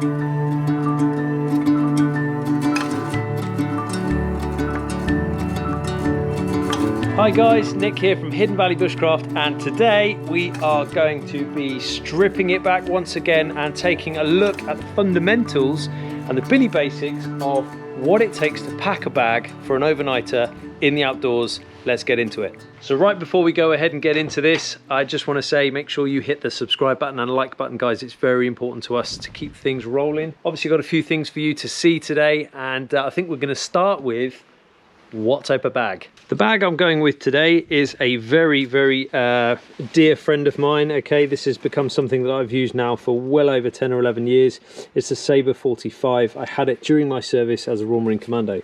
Hi guys, Nick here from Hidden Valley Bushcraft, and today we are going to be stripping it back once again and taking a look at the fundamentals and the billy basics of what it takes to pack a bag for an overnighter in the outdoors. Let's get into it. So right before we go ahead and get into this, I just want to say make sure you hit the subscribe button and like button, guys. It's very important to us to keep things rolling. Obviously got a few things for you to see today, and I think we're going to start with what type of bag. The bag I'm going with today is a very dear friend of mine. Okay, this has become something that I've used now for well over 10 or 11 years. It's a Sabre 45. I had it during my service as a Royal Marine Commando.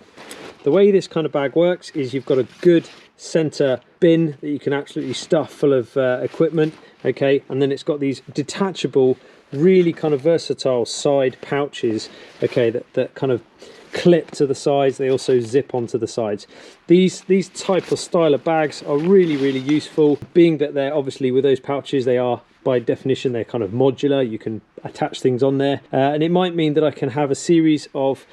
The way this kind of bag works is you've got a good center bin that you can absolutely stuff full of equipment, okay, and then it's got these detachable, really kind of versatile side pouches, okay, that kind of clip to the sides. They also zip onto the sides. These type of style of bags are really useful, being that they're obviously, with those pouches, they are by definition, they're kind of modular. You can attach things on there, and it might mean that I can have a series of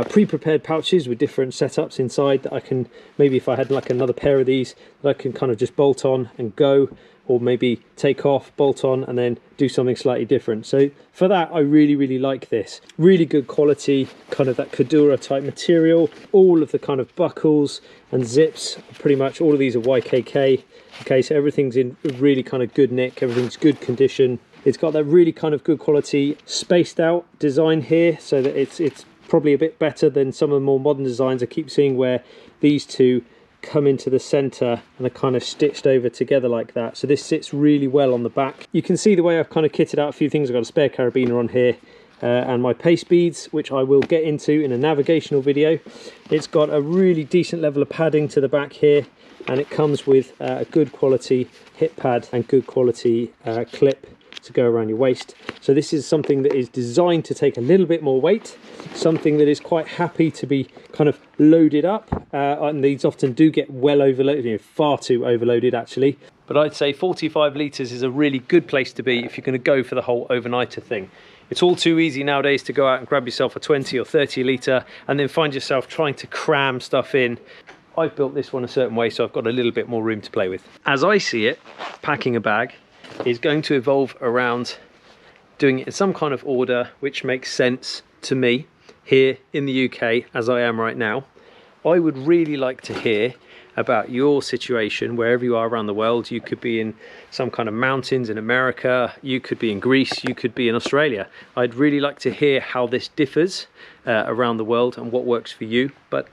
pre-prepared pouches with different setups inside that I can, maybe if I had like another pair of these, that I can kind of just bolt on and go, or maybe take off, bolt on, and then do something slightly different. So for that, I really like this. Really good quality, kind of that Cordura type material. All of the kind of buckles and zips, pretty much all of these are YKK. Okay, so everything's in really kind of good nick, everything's good condition. It's got that really kind of good quality spaced out design here, so that it's probably a bit better than some of the more modern designs I keep seeing, where these two come into the center and are kind of stitched over together like that. So this sits really well on the back. You can see the way I've kind of kitted out a few things. I've got a spare carabiner on here, and my pace beads, which I will get into in a navigational video. It's got a really decent level of padding to the back here, and it comes with a good quality hip pad and good quality clip to go around your waist. So this is something that is designed to take a little bit more weight, something that is quite happy to be kind of loaded up, and these often do get well overloaded, you know, far too overloaded actually. But I'd say 45 litres is a really good place to be if you're going to go for the whole overnighter thing. It's all too easy nowadays to go out and grab yourself a 20 or 30 litre and then find yourself trying to cram stuff in. I've built this one a certain way, so I've got a little bit more room to play with. As I see it, packing a bag is going to evolve around doing it in some kind of order which makes sense to me here in the UK as I am right now. I would really like to hear about your situation wherever you are around the world. You could be in some kind of mountains in America, you could be in Greece, you could be in Australia. I'd really like to hear how this differs around the world and what works for you. But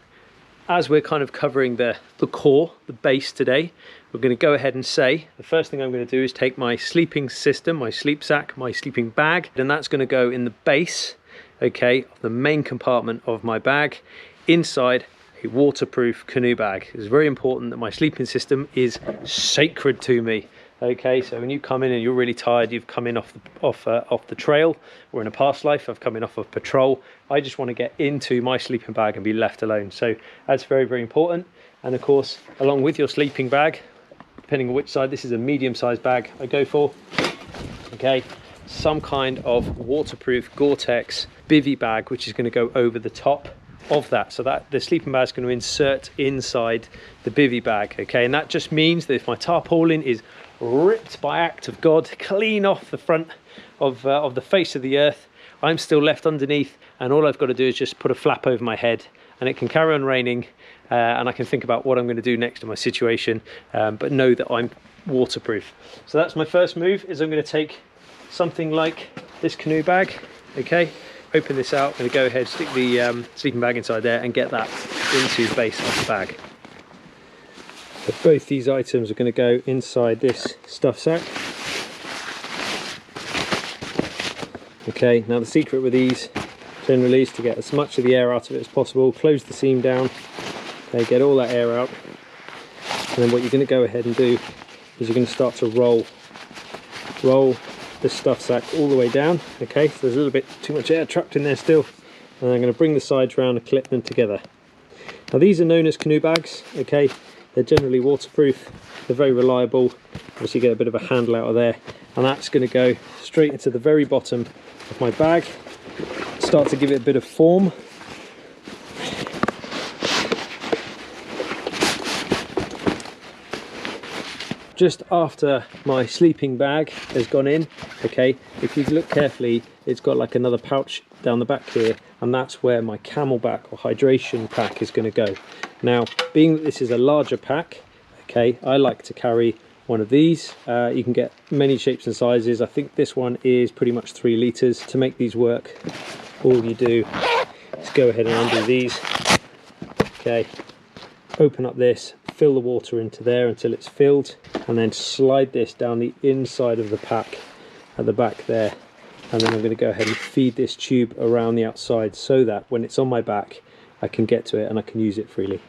as we're kind of covering the core, the base today, we're going to go ahead and say the first thing I'm going to do is take my sleeping system, my sleep sack, my sleeping bag, and that's going to go in the base, okay, of the main compartment of my bag, inside a waterproof canoe bag. It's very important that my sleeping system is sacred to me. Okay, so when you come in and you're really tired, you've come in off the trail, or in a past life I've come in off of patrol, I just want to get into my sleeping bag and be left alone. So that's very important. And of course, along with your sleeping bag, depending on which side, this is a medium-sized bag I go for, okay, some kind of waterproof Gore-Tex bivvie bag, which is going to go over the top of that, so that the sleeping bag is going to insert inside the bivvie bag, okay. And that just means that if my tarpaulin is ripped by act of God clean off the front of the face of the earth, I'm still left underneath, and all I've got to do is just put a flap over my head, and it can carry on raining, and I can think about what I'm going to do next in my situation, but know that I'm waterproof. So that's my first move, is I'm going to take something like this canoe bag, okay, open this out, I'm going to go ahead, stick the sleeping bag inside there and get that into the base of the bag. So both these items are going to go inside this stuff sack. Okay, now the secret with these generally is to get as much of the air out of it as possible. Close the seam down, okay, get all that air out, and then what you're going to go ahead and do is you're going to start to roll this stuff sack all the way down. Okay, so there's a little bit too much air trapped in there still, and I'm going to bring the sides round and clip them together. Now these are known as canoe bags, okay. They're generally waterproof, they're very reliable. Obviously you get a bit of a handle out of there, and that's going to go straight into the very bottom of my bag, start to give it a bit of form. Just after my sleeping bag has gone in, okay, if you look carefully, it's got like another pouch down the back here, and that's where my Camelbak or hydration pack is going to go. Now, being that this is a larger pack, okay, I like to carry one of these. You can get many shapes and sizes. I think this one is pretty much 3 litres. To make these work, all you do is go ahead and undo these, okay, open up this, fill the water into there until it's filled, and then slide this down the inside of the pack at the back there, and then I'm going to go ahead and feed this tube around the outside so that when it's on my back I can get to it and I can use it freely.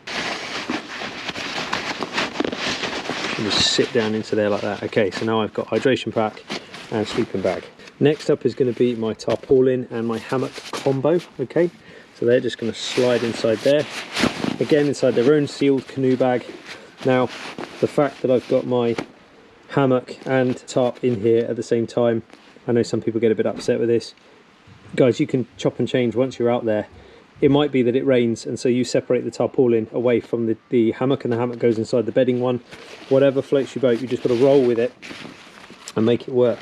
And just sit down into there like that. Okay, so now I've got hydration pack and sleeping bag. Next up is going to be my tarpaulin and my hammock combo. Okay, so they're just going to slide inside there, again inside their own sealed canoe bag. Now, the fact that I've got my hammock and tarp in here at the same time, I know some people get a bit upset with this. Guys, you can chop and change once you're out there. It might be that it rains, and so you separate the tarpaulin away from the hammock, and the hammock goes inside the bedding one. Whatever floats your boat, you just got to roll with it and make it work.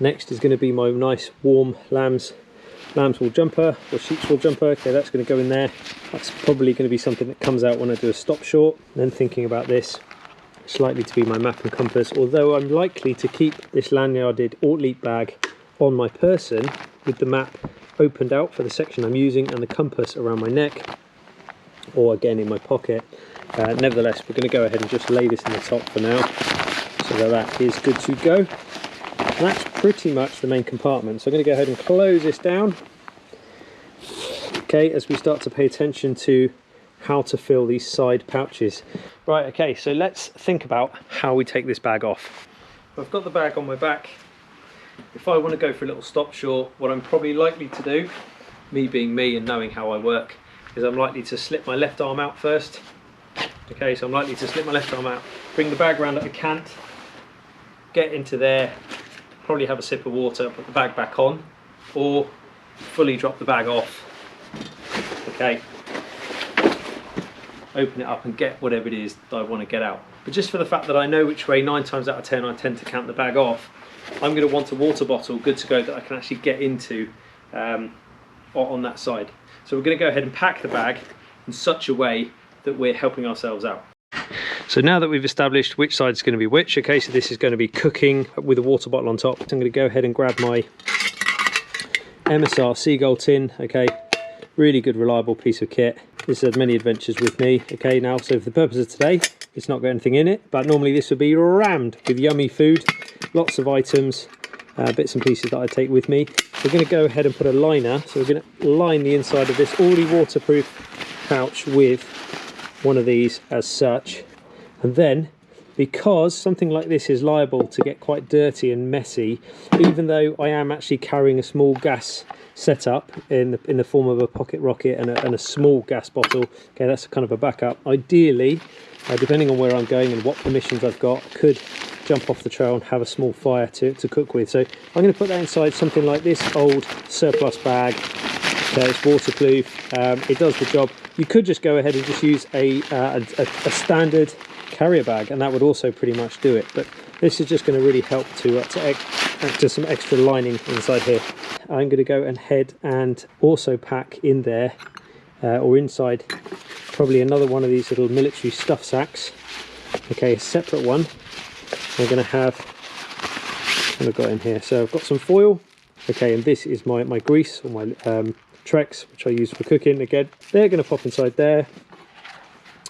Next is going to be my nice warm lamb's wool jumper or sheep's wool jumper. Okay, that's going to go in there. That's probably going to be something that comes out when I do a stop short. Then thinking about this, it's likely to be my map and compass, although I'm likely to keep this lanyarded Ortlieb bag on my person with the map opened out for the section I'm using and the compass around my neck, or again in my pocket. Nevertheless, we're going to go ahead and just lay this in the top for now, so that is good to go. And that's pretty much the main compartment. So I'm going to go ahead and close this down, okay, as we start to pay attention to how to fill these side pouches. Right, okay, so let's think about how we take this bag off. I've got the bag on my back. If I want to go for a little stop short, what I'm probably likely to do, me being me and knowing how I work, is I'm likely to slip my left arm out first. Okay, so I'm likely to slip my left arm out, bring the bag round at a cant, get into there, probably have a sip of water, put the bag back on, or fully drop the bag off. Okay, open it up and get whatever it is that I want to get out. But just for the fact that I know which way 9 times out of 10 I tend to count the bag off, I'm going to want a water bottle good to go that I can actually get into on that side. So we're going to go ahead and pack the bag in such a way that we're helping ourselves out. So now that we've established which side is going to be which, okay, so this is going to be cooking with a water bottle on top. So I'm going to go ahead and grab my MSR Seagull tin, okay, really good reliable piece of kit. This has had many adventures with me, okay. Now, so for the purpose of today, it's not got anything in it, but normally this would be rammed with yummy food, lots of items, bits and pieces that I take with me. We're going to go ahead and put a liner, so we're going to line the inside of this already waterproof pouch with one of these as such. And then, because something like this is liable to get quite dirty and messy, even though I am actually carrying a small gas setup in the form of a pocket rocket and a small gas bottle, okay, that's kind of a backup. Ideally, depending on where I'm going and what permissions I've got, I could jump off the trail and have a small fire to cook with. So I'm going to put that inside something like this old surplus bag. Okay, it's waterproof, it does the job. You could just go ahead and just use a standard carrier bag, and that would also pretty much do it, but this is just going to really help to act as some extra lining inside here. I'm going to go ahead and also pack in there or inside probably another one of these little military stuff sacks, okay, a separate one. We're going to have, what I've got in here, so I've got some foil, okay, and this is my grease or my Trex, which I use for cooking. Again, they're going to pop inside there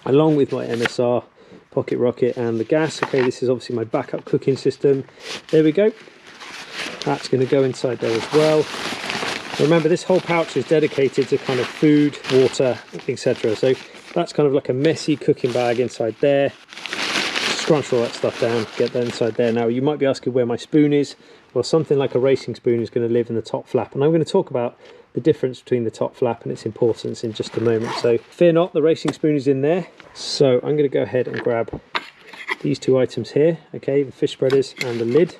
along with my MSR pocket rocket and the gas. Okay, this is obviously my backup cooking system. There we go, that's going to go inside there as well. Remember, this whole pouch is dedicated to kind of food, water, etc. So that's kind of like a messy cooking bag inside there. Scrunch all that stuff down, get that inside there. Now you might be asking where my spoon is. Well, something like a racing spoon is going to live in the top flap, and I'm going to talk about the difference between the top flap and its importance in just a moment. So fear not, the racing spoon is in there. So I'm going to go ahead and grab these two items here, okay, the fish spreaders and the lid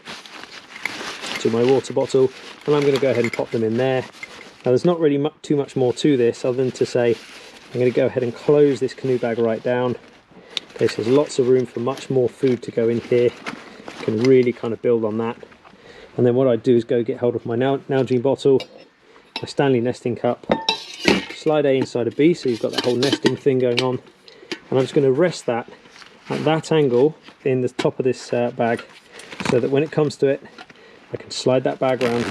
to my water bottle. and I'm going to go ahead and pop them in there. Now there's not really too much more to this other than to say I'm going to go ahead and close this canoe bag right down. Okay, so there's lots of room for much more food to go in here. You can really kind of build on that. And then what I do is go get hold of my Nalgene bottle, my Stanley nesting cup, slide A inside a B, so you've got that whole nesting thing going on. And I'm just going to rest that at that angle in the top of this bag, so that when it comes to it, I can slide that bag around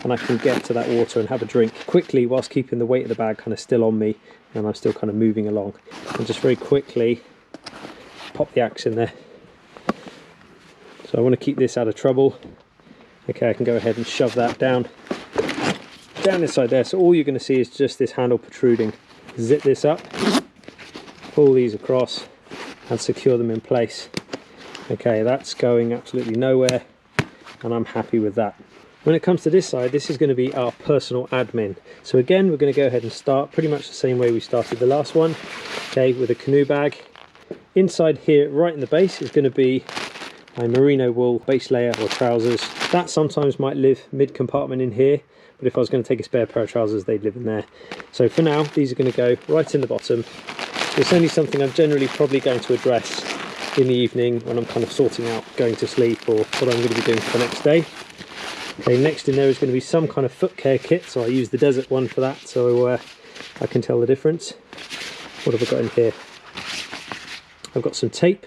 and I can get to that water and have a drink quickly whilst keeping the weight of the bag kind of still on me, and I'm still kind of moving along. And just very quickly pop the axe in there. So I want to keep this out of trouble. Okay, I can go ahead and shove that down inside there. So all you're going to see is just this handle protruding. Zip this up, pull these across and secure them in place. Okay, that's going absolutely nowhere, and I'm happy with that. When it comes to this side, this is going to be our personal admin. So again, we're going to go ahead and start pretty much the same way we started the last one. Okay, with a canoe bag. Inside here, right in the base, is going to be my merino wool base layer or trousers. That sometimes might live mid-compartment in here, but if I was going to take a spare pair of trousers, they'd live in there. So for now, these are going to go right in the bottom. It's only something I'm generally probably going to address in the evening when I'm kind of sorting out going to sleep or what I'm going to be doing for the next day. Okay, next in there is going to be some kind of foot care kit, so I use the desert one for that, so I can tell the difference. What have I got in here? I've got some tape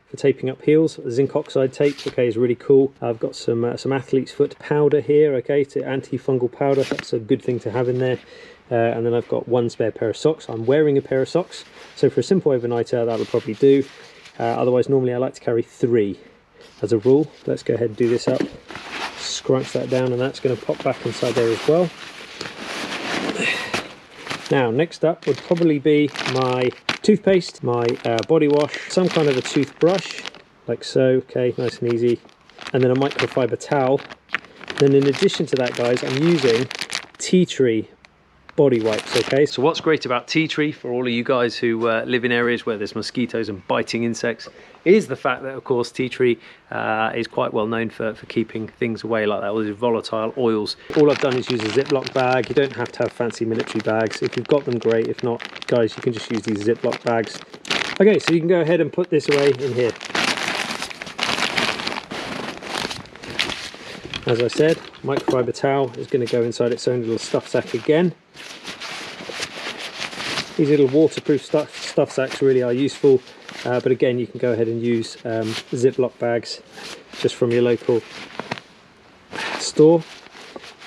for taping up heels. Zinc oxide tape, okay, is really cool. I've got some athlete's foot powder here, okay, to antifungal powder. That's a good thing to have in there. And then I've got one spare pair of socks. I'm wearing a pair of socks, so for a simple overnighter that'll probably do. Otherwise, normally I like to carry 3 as a rule. Let's go ahead and do this up. Scrunch that down, and that's going to pop back inside there as well. Now, next up would probably be my toothpaste, my body wash, some kind of a toothbrush, like so, okay, nice and easy, and then a microfiber towel. Then in addition to that, guys, I'm using tea tree body wipes. Okay, so what's great about tea tree for all of you guys who live in areas where there's mosquitoes and biting insects is the fact that, of course, tea tree is quite well known for keeping things away like that, all these volatile oils. All I've done is use a Ziploc bag. You don't have to have fancy military bags. If you've got them, great. If not, guys, you can just use these Ziploc bags. Okay, so you can go ahead and put this away in here. As I said, microfiber towel is going to go inside its own little stuff sack again. These little waterproof stuff sacks really are useful, but again, you can go ahead and use Ziploc bags just from your local store.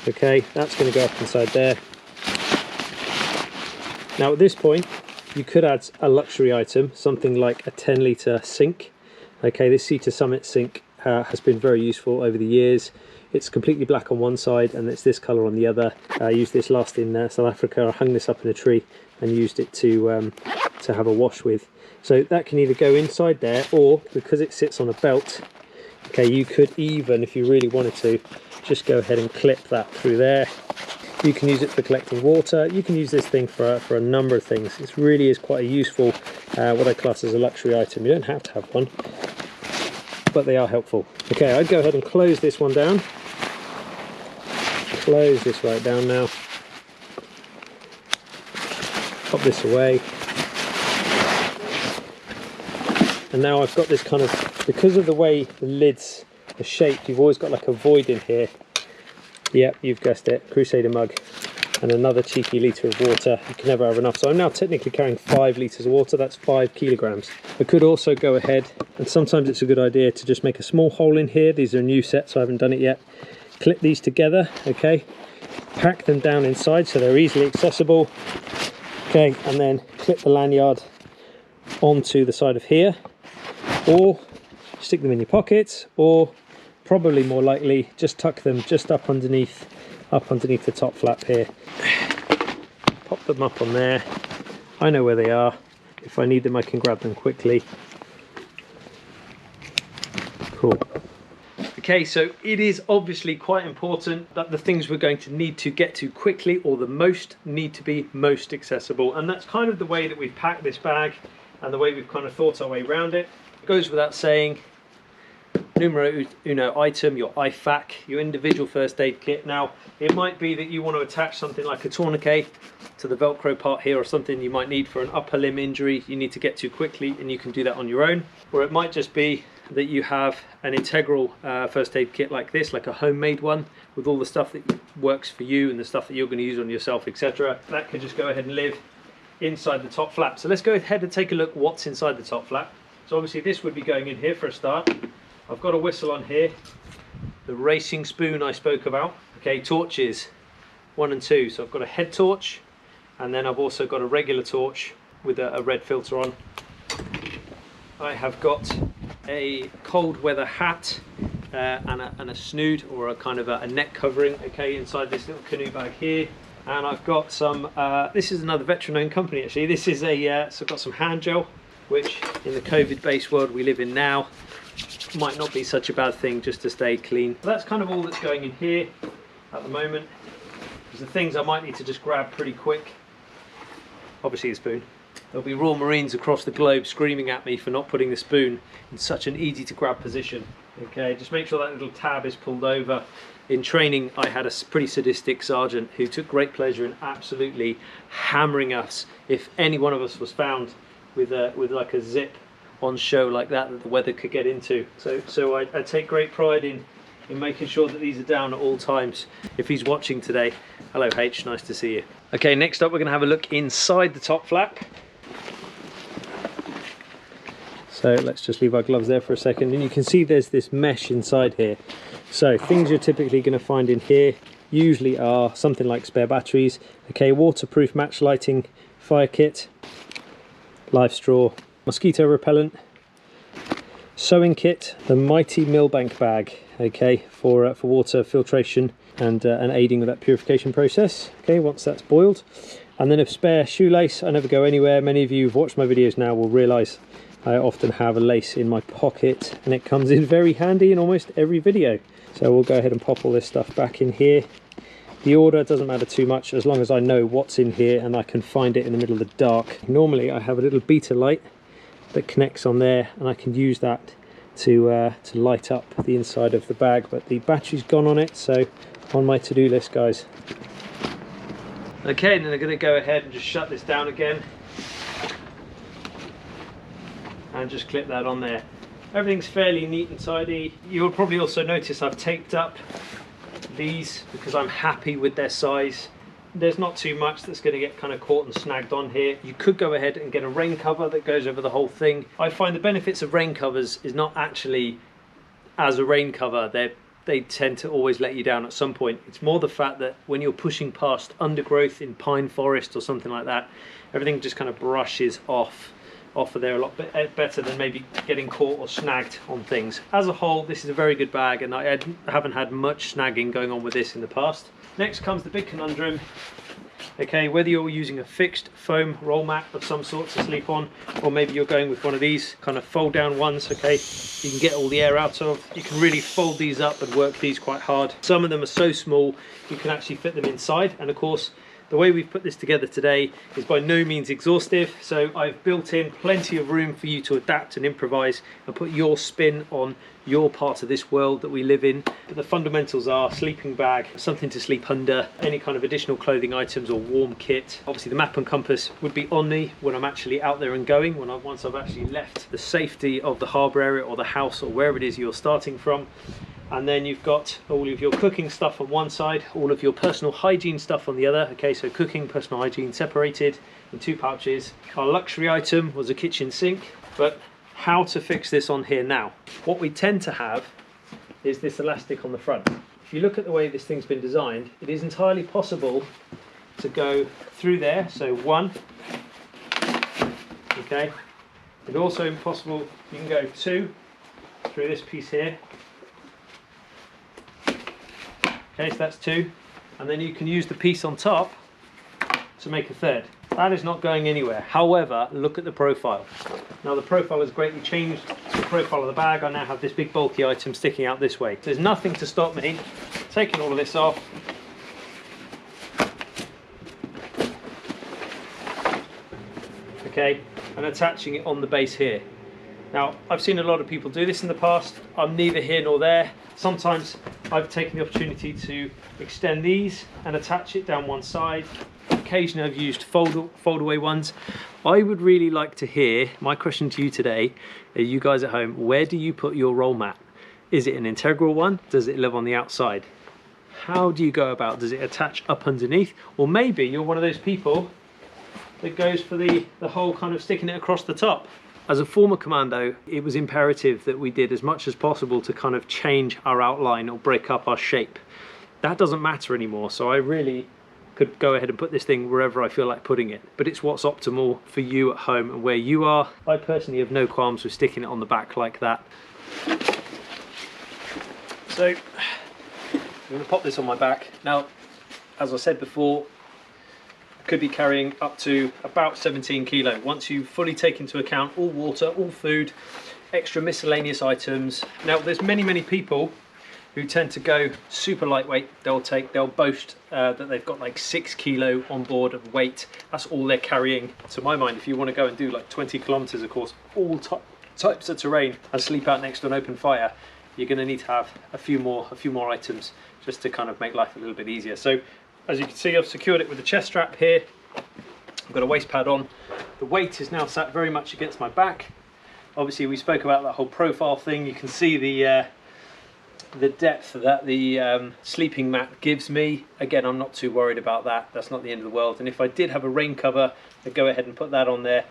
Okay, that's going to go up inside there. Now at this point, you could add a luxury item, something like a 10-litre sink. Okay, this Sea to Summit sink has been very useful over the years. It's completely black on one side and it's this colour on the other. I used this last in South Africa. I hung this up in a tree and used it to have a wash with. So that can either go inside there, or because it sits on a belt, okay, you could even, if you really wanted to, just go ahead and clip that through there. You can use it for collecting water. You can use this thing for a number of things. It really is quite a useful, what I class as a luxury item. You don't have to have one, but they are helpful. Okay, I'd go ahead and close this one down. Close this right down now. Pop this away. And now I've got this kind of, because of the way the lids are shaped, you've always got like a void in here. Yep, you've guessed it, Crusader Mug. And another cheeky litre of water. You can never have enough. So I'm now technically carrying 5 litres of water. That's 5 kilograms. I could also go ahead, and sometimes it's a good idea to just make a small hole in here. These are a new set, so I haven't done it yet. Clip these together, okay. Pack them down inside so they're easily accessible. Okay, and then clip the lanyard onto the side of here, or stick them in your pockets, or probably more likely just tuck them just up underneath the top flap here. Pop them up on there. I know where they are. If I need them, I can grab them quickly. Cool. Okay, so it is obviously quite important that the things we're going to need to get to quickly, or the most, need to be most accessible. And that's kind of the way that we've packed this bag and the way we've kind of thought our way around it. It goes without saying, numero uno item, your Ifak, your individual first aid kit. Now, it might be that you want to attach something like a tourniquet to the Velcro part here, or something you might need for an upper limb injury you need to get to quickly, and you can do that on your own. Or it might just be that you have an integral first aid kit like this, like a homemade one, with all the stuff that works for you and the stuff that you're going to use on yourself, etc. That could just go ahead and live inside the top flap. So let's go ahead and take a look what's inside the top flap. So obviously this would be going in here for a start. I've got a whistle on here, the racing spoon I spoke about. Okay, torches 1 and 2. So I've got a head torch, and then I've also got a regular torch with a red filter on. I have got a cold weather hat and a snood, or a kind of a neck covering, okay, inside this little canoe bag here. And I've got some, this is another veteran owned company actually. This is a, so I've got some hand gel, which in the COVID based world we live in now, might not be such a bad thing just to stay clean. So that's kind of all that's going in here at the moment. There's the things I might need to just grab pretty quick. Obviously the spoon. There'll be Royal Marines across the globe screaming at me for not putting the spoon in such an easy to grab position. Okay, just make sure that little tab is pulled over. In training, I had a pretty sadistic sergeant who took great pleasure in absolutely hammering us if any one of us was found with like a zip on show like that the weather could get into. So I take great pride in making sure that these are down at all times. If he's watching today, hello H, nice to see you. Okay, next up we're going to have a look inside the top flap. So let's just leave our gloves there for a second, and you can see there's this mesh inside here. So things you're typically going to find in here usually are something like spare batteries, okay, waterproof match lighting, fire kit, live straw, mosquito repellent, sewing kit, the mighty Camelbak bag, okay, for water filtration and aiding with that purification process, okay, once that's boiled. And then a spare shoelace. I never go anywhere. Many of you who've watched my videos now will realise I often have a lace in my pocket, and it comes in very handy in almost every video. So we'll go ahead and pop all this stuff back in here. The order doesn't matter too much as long as I know what's in here and I can find it in the middle of the dark. Normally I have a little beta light that connects on there, and I can use that to light up the inside of the bag, but the battery's gone on it, so on my to-do list, guys. Okay, then I'm going to go ahead and just shut this down again and just clip that on there. Everything's fairly neat and tidy. You'll probably also notice I've taped up these because I'm happy with their size. There's not too much that's going to get kind of caught and snagged on here. You could go ahead and get a rain cover that goes over the whole thing. I find the benefits of rain covers is not actually as a rain cover. They tend to always let you down at some point. It's more the fact that when you're pushing past undergrowth in pine forest or something like that, everything just kind of brushes off of there a lot better than maybe getting caught or snagged on things. As a whole, this is a very good bag, and I haven't had much snagging going on with this in the past. Next comes the big conundrum. Okay, whether you're using a fixed foam roll mat of some sort to sleep on, or maybe you're going with one of these kind of fold down ones, okay, you can get all the air out of. You can really fold these up and work these quite hard. Some of them are so small you can actually fit them inside, and of course the way we've put this together today is by no means exhaustive, so I've built in plenty of room for you to adapt and improvise and put your spin on your part of this world that we live in. But the fundamentals are sleeping bag, something to sleep under, any kind of additional clothing items or warm kit. Obviously the map and compass would be on me when I'm actually out there and going, once I've actually left the safety of the harbour area or the house or wherever it is you're starting from. And then you've got all of your cooking stuff on one side, all of your personal hygiene stuff on the other. Okay, so cooking, personal hygiene separated in 2 pouches. Our luxury item was a kitchen sink, but how to fix this on here now? What we tend to have is this elastic on the front. If you look at the way this thing's been designed, it is entirely possible to go through there, so 1, okay. It's also possible you can go 2 through this piece here. Okay, so that's 2, and then you can use the piece on top to make a 3rd. That is not going anywhere. However, look at the profile. Now the profile has greatly changed the profile of the bag. I now have this big bulky item sticking out this way. There's nothing to stop me taking all of this off, okay, and attaching it on the base here. Now, I've seen a lot of people do this in the past. I'm neither here nor there. Sometimes I've taken the opportunity to extend these and attach it down one side. Occasionally I've used fold away ones. I would really like to hear, my question to you today, you guys at home, where do you put your roll mat? Is it an integral one? Does it live on the outside? How do you go about? Does it attach up underneath? Or maybe you're one of those people that goes for the whole kind of sticking it across the top. As a former commando, it was imperative that we did as much as possible to kind of change our outline or break up our shape. That doesn't matter anymore, so I really could go ahead and put this thing wherever I feel like putting it, but it's what's optimal for you at home and where you are. I personally have no qualms with sticking it on the back like that. So I'm going to pop this on my back. Now, as I said before, could be carrying up to about 17 kilo once you fully take into account all water, all food, extra miscellaneous items. Now, there's many people who tend to go super lightweight. They'll boast that they've got like 6 kilo on board of weight. That's all they're carrying. To my mind, if you want to go and do like 20 kilometers, of course, all types of terrain and sleep out next to an open fire, you're going to need to have a few more items just to kind of make life a little bit easier. So as you can see, I've secured it with a chest strap here. I've got a waist pad on. The weight is now sat very much against my back. Obviously, we spoke about that whole profile thing. You can see the depth that the sleeping mat gives me. Again, I'm not too worried about that. That's not the end of the world. And if I did have a rain cover, I'd go ahead and put that on there.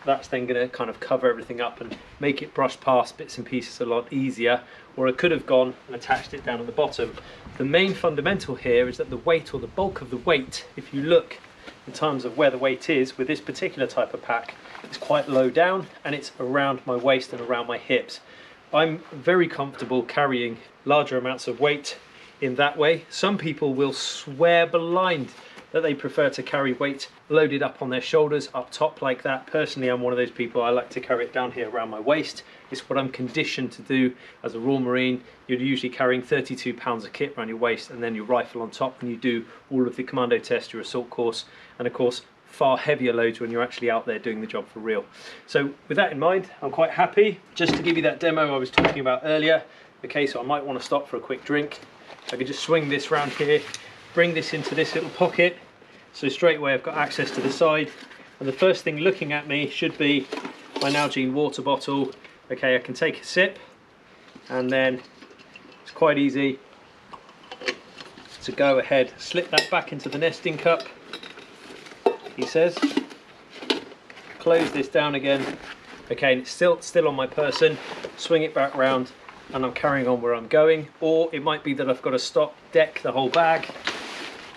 That's then going to kind of cover everything up and make it brush past bits and pieces a lot easier. Or I could have gone and attached it down at the bottom. The main fundamental here is that the weight, or the bulk of the weight, if you look in terms of where the weight is with this particular type of pack, it's quite low down and it's around my waist and around my hips. I'm very comfortable carrying larger amounts of weight in that way. Some people will swear blind that they prefer to carry weight loaded up on their shoulders, up top like that. Personally, I'm one of those people. I like to carry it down here around my waist. It's what I'm conditioned to do as a Royal Marine. You're usually carrying 32 pounds of kit around your waist and then your rifle on top when you do all of the commando test, your assault course, and of course, far heavier loads when you're actually out there doing the job for real. So with that in mind, I'm quite happy. Just to give you that demo I was talking about earlier, okay, so I might want to stop for a quick drink. I could just swing this round here, bring this into this little pocket, so straight away I've got access to the side, and the first thing looking at me should be my Nalgene water bottle. Okay, I can take a sip, and then it's quite easy to go ahead, slip that back into the nesting cup, he says, close this down again, okay, and it's still on my person, swing it back round, and I'm carrying on where I'm going. Or it might be that I've got to stop, deck the whole bag,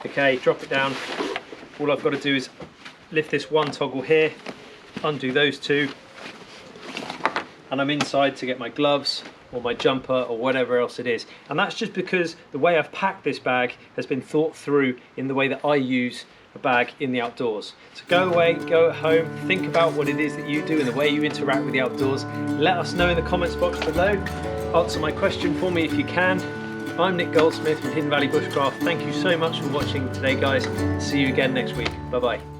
okay, drop it down. All I've got to do is lift this one toggle here, undo those two, and I'm inside to get my gloves or my jumper or whatever else it is. And that's just because the way I've packed this bag has been thought through in the way that I use a bag in the outdoors. So go away, go at home, think about what it is that you do and the way you interact with the outdoors. Let us know in the comments box below. Answer my question for me if you can. I'm Nick Goldsmith from Hidden Valley Bushcraft. Thank you so much for watching today, guys. See you again next week. Bye bye.